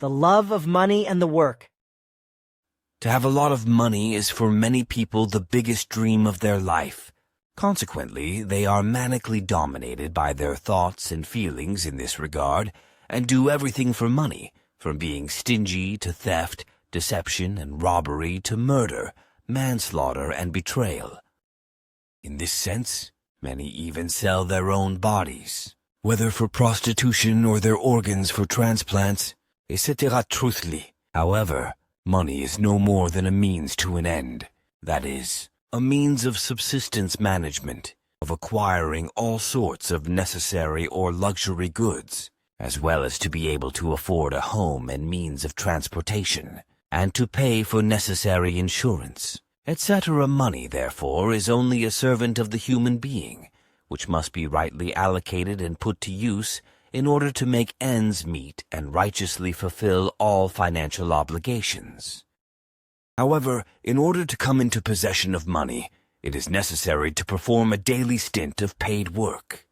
the love of money and the work. To have a lot of money is for many people the biggest dream of their life. Consequently, they are manically dominated by their thoughts and feelings in this regard, and do everything for money, from being stingy to theft, deception and robbery to murder, manslaughter and betrayal. In this sense, many even sell their own bodies, whether for prostitution or their organs for transplants, etc. Truthfully, however, money is no more than a means to an end, that is, a means of subsistence management, of acquiring all sorts of necessary or luxury goods, as well as to be able to afford a home and means of transportation, and to pay for necessary insurance, etc. Money, therefore, is only a servant of the human being, which must be rightly allocated and put to use in order to make ends meet and righteously fulfill all financial obligations. However, in order to come into possession of money, it is necessary to perform a daily stint of paid work.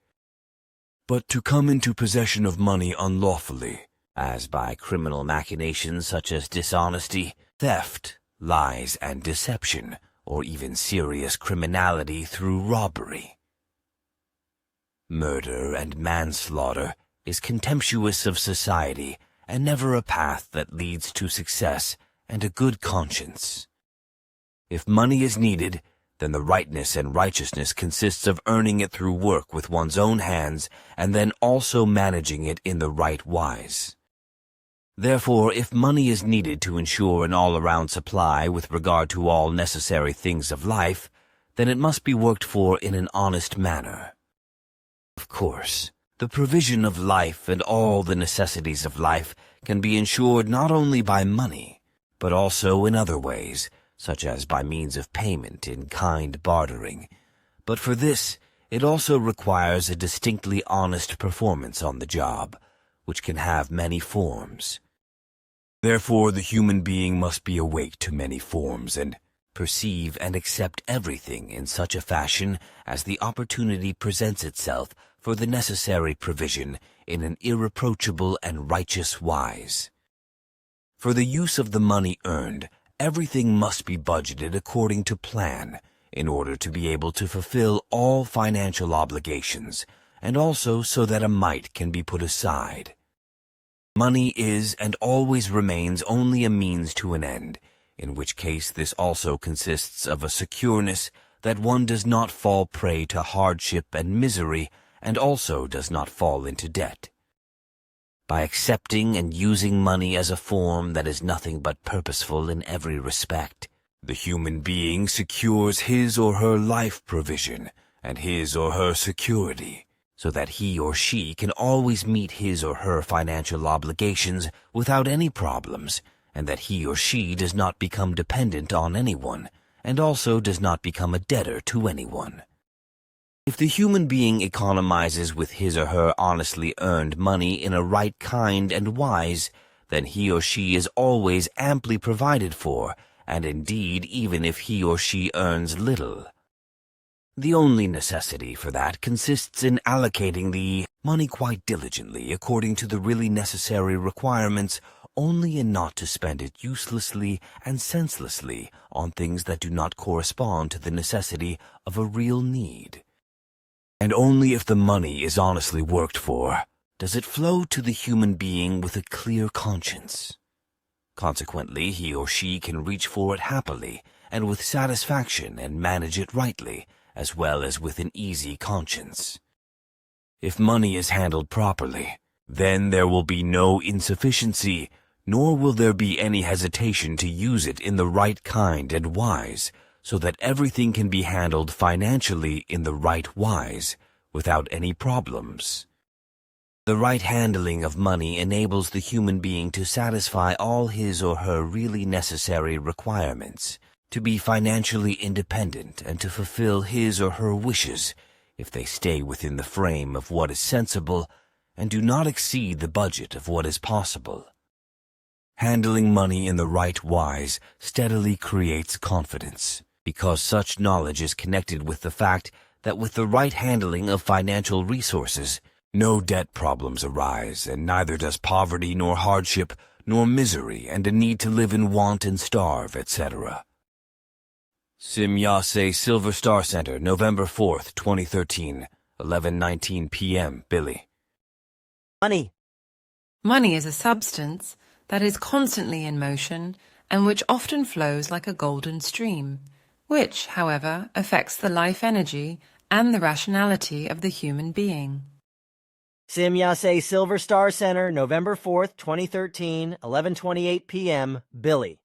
But to come into possession of money unlawfully, as by criminal machinations such as dishonesty, theft, lies, and deception, or even serious criminality through robbery, murder and manslaughter, is contemptuous of society and never a path that leads to success and a good conscience. If money is needed, then the rightness and righteousness consists of earning it through work with one's own hands and then also managing it in the right wise. Therefore, if money is needed to ensure an all-around supply with regard to all necessary things of life, then it must be worked for in an honest manner. Of course, the provision of life and all the necessities of life can be ensured not only by money, but also in other ways, such as by means of payment in kind bartering. But for this, it also requires a distinctly honest performance on the job, which can have many forms. Therefore, the human being must be awake to many forms and perceive and accept everything in such a fashion as the opportunity presents itself for the necessary provision in an irreproachable and righteous wise. For the use of the money earned, everything must be budgeted according to plan in order to be able to fulfill all financial obligations, and also so that a mite can be put aside. Money is and always remains only a means to an end, in which case this also consists of a secureness that one does not fall prey to hardship and misery, and also does not fall into debt. By accepting and using money as a form that is nothing but purposeful in every respect, the human being secures his or her life provision and his or her security, so that he or she can always meet his or her financial obligations without any problems, and that he or she does not become dependent on anyone, and also does not become a debtor to anyone. If the human being economizes with his or her honestly earned money in a right kind and wise, then he or she is always amply provided for, and indeed even if he or she earns little. The only necessity for that consists in allocating the money quite diligently according to the really necessary requirements, only in not to spend it uselessly and senselessly on things that do not correspond to the necessity of a real need. And only if the money is honestly worked for does it flow to the human being with a clear conscience. Consequently, he or she can reach for it happily and with satisfaction and manage it rightly, as well as with an easy conscience. If money is handled properly, then there will be no insufficiency, nor will there be any hesitation to use it in the right kind and wise, so that everything can be handled financially in the right wise, without any problems. The right handling of money enables the human being to satisfy all his or her really necessary requirements, to be financially independent and to fulfill his or her wishes, if they stay within the frame of what is sensible and do not exceed the budget of what is possible. Handling money in the right wise steadily creates confidence, because such knowledge is connected with the fact that with the right handling of financial resources, no debt problems arise, and neither does poverty nor hardship nor misery and a need to live in want and starve, etc. Simyase Silver Star Center, November 4th, 2013, 11:19 p.m., Billy. Money. Money is a substance that is constantly in motion and which often flows like a golden stream, which, however, affects the life energy and the rationality of the human being. Simyase Silver Star Center, November 4th, 2013, 11:28 p.m., Billy.